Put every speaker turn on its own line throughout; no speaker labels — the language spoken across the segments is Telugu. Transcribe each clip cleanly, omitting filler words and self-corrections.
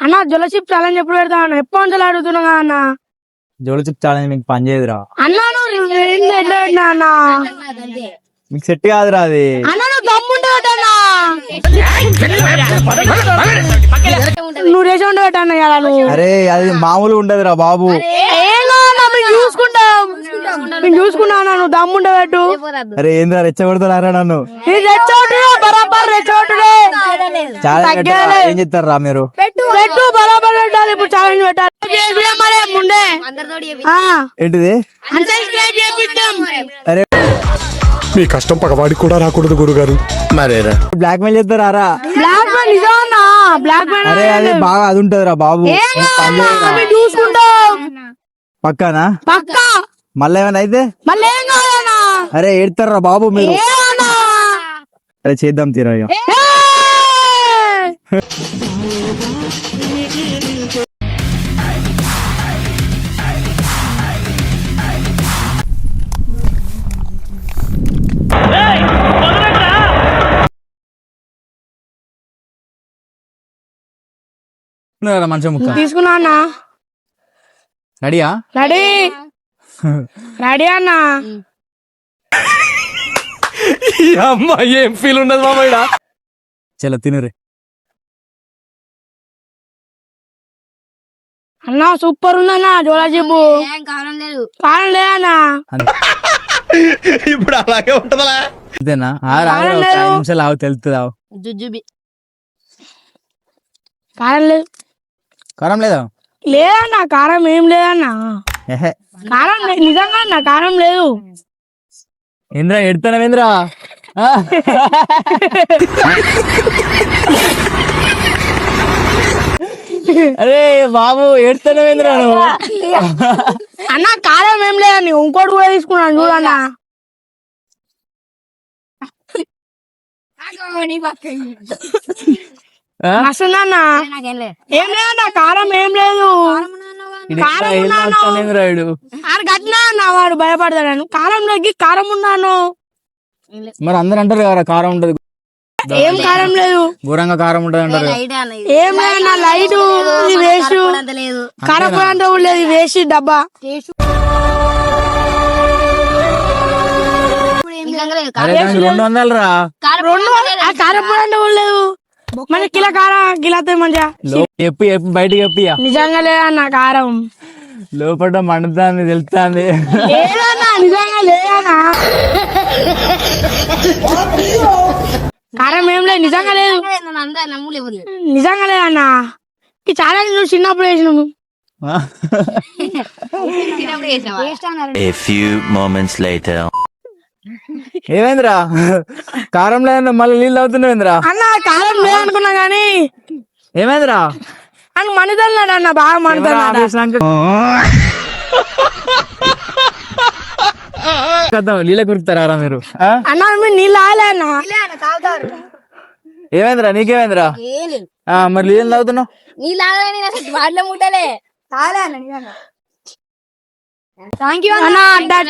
అన్న జొలచిప్ ఛాలెంజ్ ఎప్పుడు పెడతా అన్న? ఎప్పుడు వందలు అడుగుతున్నా అన్న.
జోలచిప్ ఛాలెంజ్ మీకు పని చేయదురా
అన్నా నువ్వు ఎట్లా పెట్టినా అన్న?
మీకు సెట్ కాదురా అది.
అన్న నువ్వు దమ్ముంటే పెట్టన్నా, నువ్వు రేసి ఉంటే పెట్టాను కదా నువ్వు.
అరే అది మామూలుగా ఉండదురా బాబు.
ఏమో అన్న మేము చూసుకుంటాం, మేము చూసుకున్నా అన్న. నువ్వు దమ్ముంటే పెట్టు.
అరే ఏంద్రా రెచ్చగొడతారా నన్ను?
బరాబర్ రెచ్చగొట్టుడే.
ఛాలెంజ్ ఏం చెప్తారు రా మీరు?
పెట్టు బరాబర్ పెట్టాలి. ఇప్పుడు ఛాలెంజ్ పెట్టాలి. ముందే
ఏంటిది? అరే
మీ కష్టం పగవాడికి కూడా రాకూడదు గురుగారు. మరేరా
బ్లాక్ మెయిల్ చేస్తారా రా?
బ్లాక్ మెయిల్ నిజమన్నా? బ్లాక్ మెయిల్
అరే అది బాగా అది ఉంటదిరా బాబు.
చూసుకుంటాం
పక్కానా?
పక్కా.
మళ్ళీ ఏమైనా అయితే
మళ్ళీ ఏం కావాలన్నా?
అరే ఏడతారా బాబు మీరు? అరే చేద్దాం తీరా ఇక. మంచి ముక్క
తీసుకున్నా అన్న.
రెడీయా?
రెడీ రెడీ అన్న.
అమ్మా ఏం ఫీల్ ఉండదు మామయ్య.
చలో తినురే.
అన్న సూపర్ ఉందన్న జోలాజిబు. కారం లేదన్నా.
ఇప్పుడు అలాగే ఉంటదా?
అంతేనా? నిమిషాలు ఆవు తెలుస్తుంది. ఆవు
కారం లేదు.
కారం లేదా?
లేదన్నా కారం ఏం లేదన్నా.
ఏహే
కారం నిజంగా అన్న కారం లేదు.
ఏంద్రా ఎడతానవేంద్రా? అరే బాబు ఎడతానవేంద్రా నువ్వు?
అన్న కారం ఏం లేదని ఇంకోటి కూడా తీసుకున్నాను చూడన్నా. మస్తుందన్నా. ఏం లేదన్నా కారం ఏం లేదు. గట్టినా అన్న వాడు భయపడతాడు. కారం తగ్గి కారం ఉన్నాను.
మరి అందరు అంటారు కదా కారం ఉంటది.
ఏం కారం లేదు.
ఘోరంగా కారం ఉంటది అంటారు.
ఏం లేదన్నా లైట్ వేస్ట్. కారం అంటే లేదు వేస్ట్ డబ్బా.
200 రా.
కారం అంటే లేదు. మన కిలో కారం కిలోతో మంచిగా
ఎప్పి బయటకి ఎప్పియా.
నిజంగా లేదన్న కారం.
లోపల మండుతాంది తెలుస్తుంది.
నిజంగా లేదన్నా కారం ఏం లేదు. నిజంగా లేదు. నిజంగా లేదన్నా. ఈ ఛాలెంజ్ నువ్వు చిన్నప్పుడు వేసినావు.
A few moments later.
ఏమైందిరా? కారం లేదన్నా మళ్ళీ నీళ్ళు అవుతున్నావేంద్రా?
అన్న కారం లేదనుకున్నా గానీ
ఏమైందిరా?
అని మనుదన్నాడు అన్న. బాగా మనుదన్నాడు.
నీళ్ళ కురుకుతారా మీరు?
అన్న మీరు నీళ్ళు ఆలే అన్న.
ఏమైందిరా? నీకేమైందిరా? మరి నీళ్ళు తాగుతున్నావు?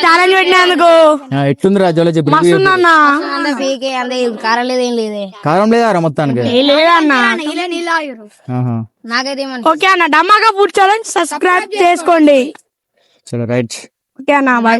ఛాలెంజ్ పెట్టినందుకు
ఎట్లుందిరా జోలచిప్?
మస్తుందన్న.
కారం లేదా మొత్తానికి?
లేదన్నా. ఓకే అన్న డమాకా ఫుడ్ ఛాలెంజ్ సబ్స్క్రైబ్ చేసుకోండి.
చలో రైట్.
ఓకే అన్న బాయ్.